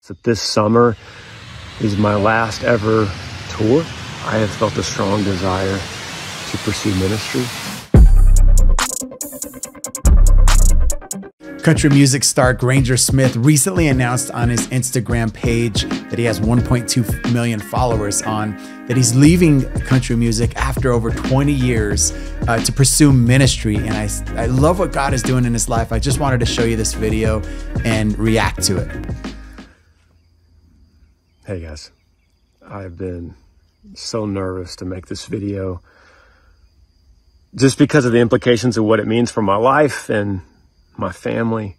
That this summer is my last ever tour. I have felt a strong desire to pursue ministry. Country music star Granger Smith recently announced on his Instagram page that he has 1.2 million followers on that he's leaving country music after over 20 years to pursue ministry. And I love what God is doing in his life. I just wanted to show you this video and react to it. Hey guys, I've been so nervous to make this video just because of the implications of what it means for my life and my family.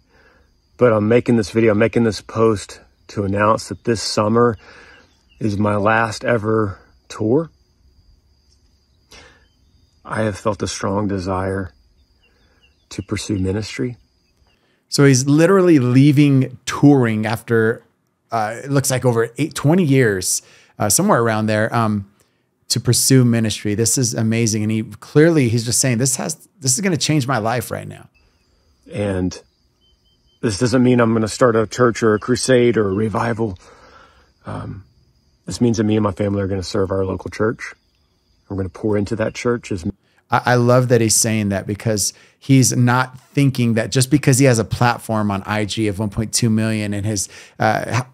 But I'm making this video, I'm making this post to announce that this summer is my last ever tour. I have felt a strong desire to pursue ministry. So he's literally leaving touring after it looks like over 20 years, somewhere around there, to pursue ministry. This is amazing. And he's just saying, this is going to change my life right now. And this doesn't mean I'm going to start a church or a crusade or a revival. This means that me and my family are going to serve our local church. We're going to pour into that church. I love that he's saying that, because he's not thinking that just because he has a platform on IG of 1.2 million and his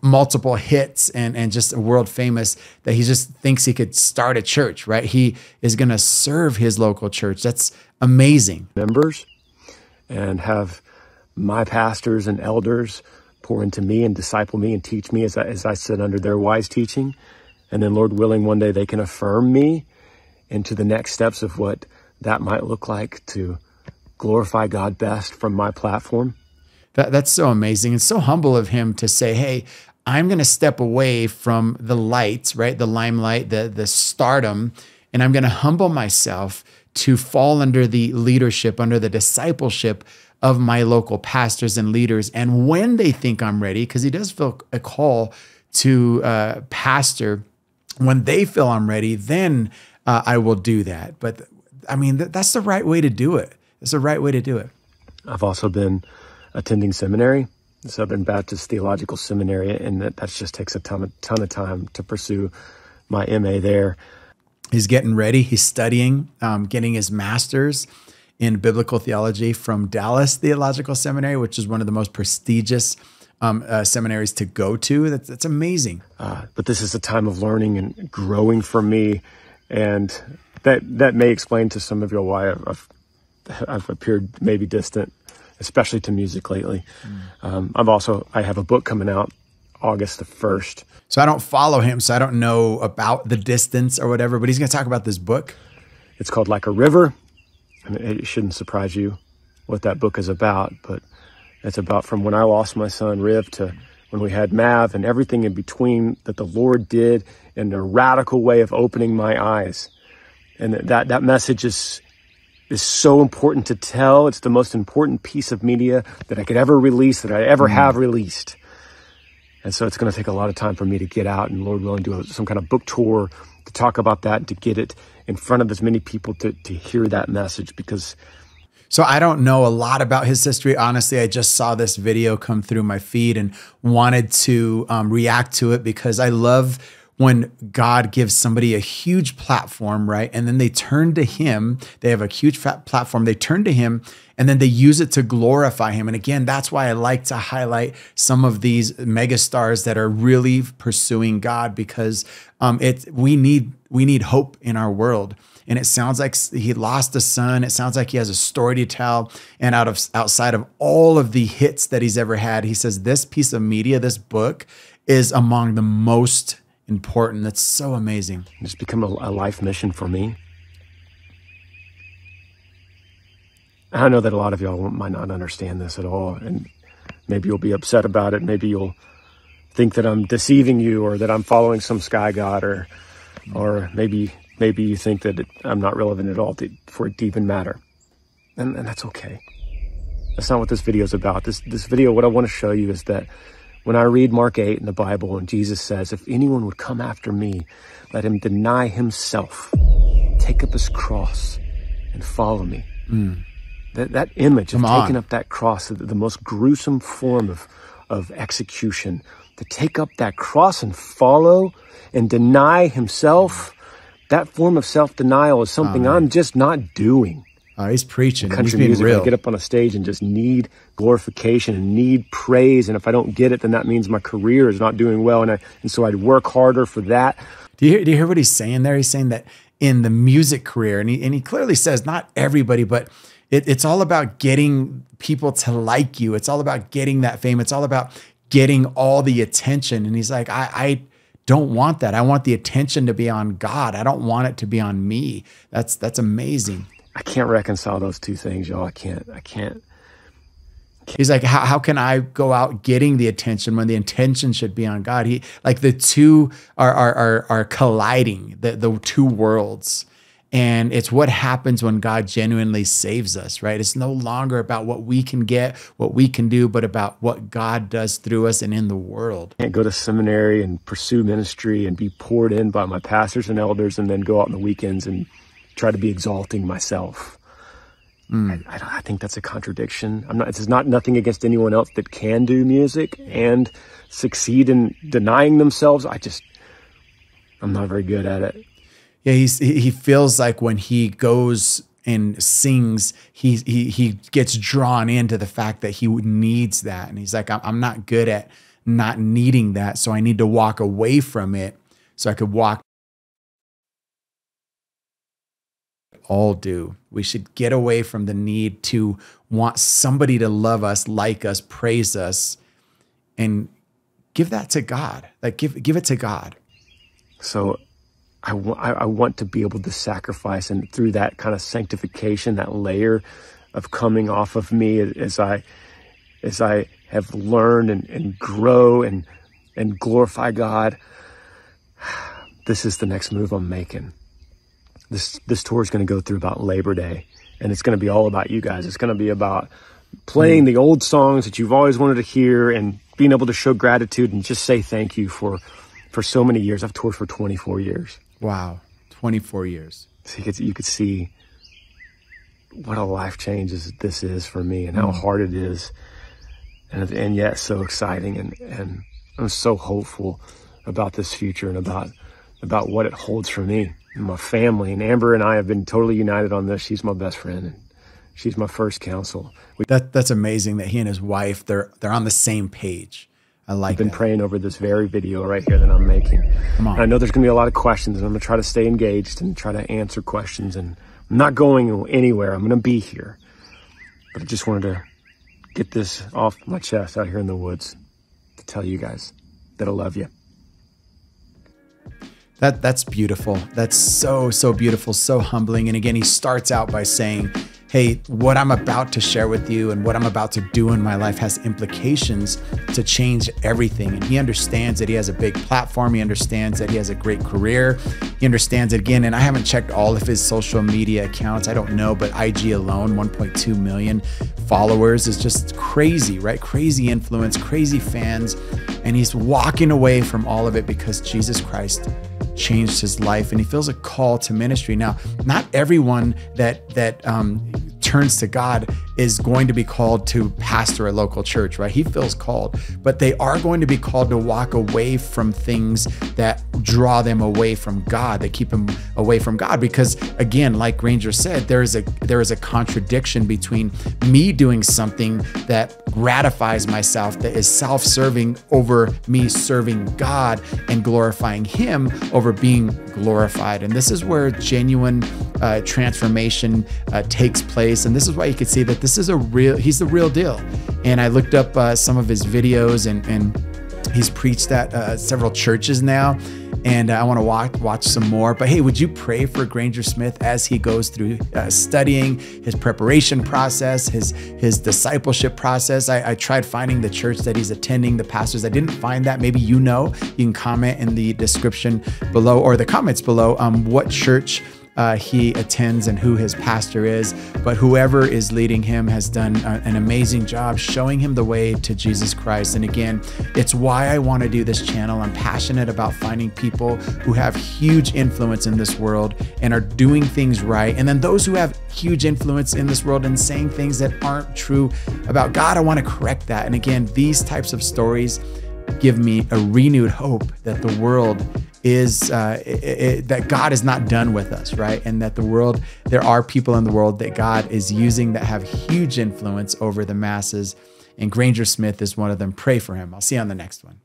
multiple hits and just world famous, that he just thinks he could start a church, right? He is going to serve his local church. That's amazing. Members, and have my pastors and elders pour into me and disciple me and teach me as I sit under their wise teaching. And then, Lord willing, one day they can affirm me into the next steps of what that might look like to glorify God best from my platform. That's so amazing. It's so humble of him to say, hey, I'm going to step away from the lights, right? The limelight, the stardom, and I'm going to humble myself to fall under the leadership, under the discipleship of my local pastors and leaders. And when they think I'm ready, because he does feel a call to pastor, when they feel I'm ready, then I will do that. But I mean, that's the right way to do it. It's the right way to do it. I've also been attending seminary, Southern Baptist Theological Seminary, and that just takes a ton of time to pursue my MA there. He's getting ready. He's studying, getting his master's in biblical theology from Dallas Theological Seminary, which is one of the most prestigious seminaries to go to. That's amazing. But this is a time of learning and growing for me, and that may explain to some of you why I've appeared maybe distant, especially to music lately. I have a book coming out August the 1st. So I don't follow him, so I don't know about the distance or whatever, but he's going to talk about this book. It's called Like a River. And it shouldn't surprise you what that book is about, but it's about from when I lost my son, Riv, to when we had Mav, and everything in between that the Lord did in a radical way of opening my eyes. And that message is so important to tell. It's the most important piece of media that I could ever release, that I ever have released. And so it's going to take a lot of time for me to get out and, Lord willing, do some kind of book tour to talk about that and to get it in front of as many people to hear that message. Because so I don't know a lot about his history. Honestly, I just saw this video come through my feed and wanted to react to it, because I love when God gives somebody a huge platform, right? And then they turn to him. They have a huge platform. They turn to him and then they use it to glorify him. And again, that's why I like to highlight some of these mega stars that are really pursuing God, because we need hope in our world. And it sounds like he lost a son. It sounds like he has a story to tell. And outside of all of the hits that he's ever had, he says this piece of media, this book, is among the most important. That's so amazing. It's become a life mission for me. I know that a lot of y'all might not understand this at all, and maybe you'll be upset about it. Maybe you'll think that I'm deceiving you, or that I'm following some sky god, or maybe you think that I'm not relevant at all for it to even matter. And that's okay. That's not what this video is about. This video, what I want to show you is that when I read Mark 8 in the Bible, and Jesus says, if anyone would come after me, let him deny himself, take up his cross, and follow me. That image of taking up that cross, the most gruesome form of execution to take up that cross and follow and deny himself, that form of self-denial is something I'm just not doing. Oh, he's preaching. Country He's being music, real. I get up on a stage and just need glorification and need praise. And if I don't get it, then that means my career is not doing well. And so I'd work harder for that. Do you hear what he's saying there? He's saying that in the music career, and he clearly says not everybody, but it's all about getting people to like you. It's all about getting that fame. It's all about getting all the attention. And he's like, I don't want that. I want the attention to be on God. I don't want it to be on me. That's amazing. I can't reconcile those two things, y'all. I can't. He's like, how can I go out getting the attention when the attention should be on God? Like the two are colliding, the two worlds. And it's what happens when God genuinely saves us, right? It's no longer about what we can get, what we can do, but about what God does through us and in the world. I can't go to seminary and pursue ministry and be poured in by my pastors and elders and then go out on the weekends and try to be exalting myself. I think that's a contradiction. It's not nothing against anyone else that can do music and succeed in denying themselves. I'm not very good at it. Yeah, he feels like when he goes and sings, he gets drawn into the fact that he needs that. And he's like, I'm not good at not needing that. So I need to walk away from it so I could walk. All do. We should get away from the need to want somebody to love us, like us, praise us, and give that to God. Like give it to God. So I want to be able to sacrifice, and through that kind of sanctification, that layer of coming off of me as I have learned and grow and glorify God. This is the next move I'm making. This tour is going to go through about Labor Day, and it's going to be all about you guys. It's going to be about playing the old songs that you've always wanted to hear and being able to show gratitude and just say thank you for so many years. I've toured for 24 years. Wow, 24 years. So you could see what a life change this is for me and how hard it is, and yet so exciting, and I'm so hopeful about this future and about what it holds for me and my family. And Amber and I have been totally united on this. She's my best friend, and she's my first counsel. That's amazing that he and his wife, they're on the same page. I like that. I've been praying over this very video right here that I'm making. Come on. And I know there's going to be a lot of questions, and I'm going to try to stay engaged and try to answer questions. And I'm not going anywhere. I'm going to be here. But I just wanted to get this off my chest out here in the woods to tell you guys that I love you. That's beautiful. That's so beautiful, so humbling. And again, he starts out by saying, hey, what I'm about to share with you and what I'm about to do in my life has implications to change everything. And he understands that he has a big platform. He understands that he has a great career. He understands it again. And I haven't checked all of his social media accounts. I don't know, but IG alone, 1.2 million followers is just crazy, right? Crazy influence, crazy fans. And he's walking away from all of it because Jesus Christ changed his life, and he feels a call to ministry. Now, not everyone that turns to God is going to be called to pastor a local church, right? He feels called, but they are going to be called to walk away from things that draw them away from God, that keep them away from God. Because again, like Granger said, there is a contradiction between me doing something that gratifies myself, that is self-serving, over me serving God and glorifying him over being glorified. And this is where genuine transformation takes place. And this is why you could see that he's the real deal. And I looked up some of his videos, and he's preached at several churches now. And I want to watch some more. But hey, would you pray for Granger Smith as he goes through studying, his preparation process, his discipleship process? I tried finding the church that he's attending, the pastors. I didn't find that. Maybe you know. You can comment in the description below or the comments below what church he attends and who his pastor is. But whoever is leading him has done an amazing job showing him the way to Jesus Christ. And again, it's why I want to do this channel. I'm passionate about finding people who have huge influence in this world and are doing things right. And then those who have huge influence in this world and saying things that aren't true about God, I want to correct that. And again, these types of stories, give me a renewed hope that the world is, that God is not done with us, right? And that there are people in the world that God is using that have huge influence over the masses. And Granger Smith is one of them. Pray for him. I'll see you on the next one.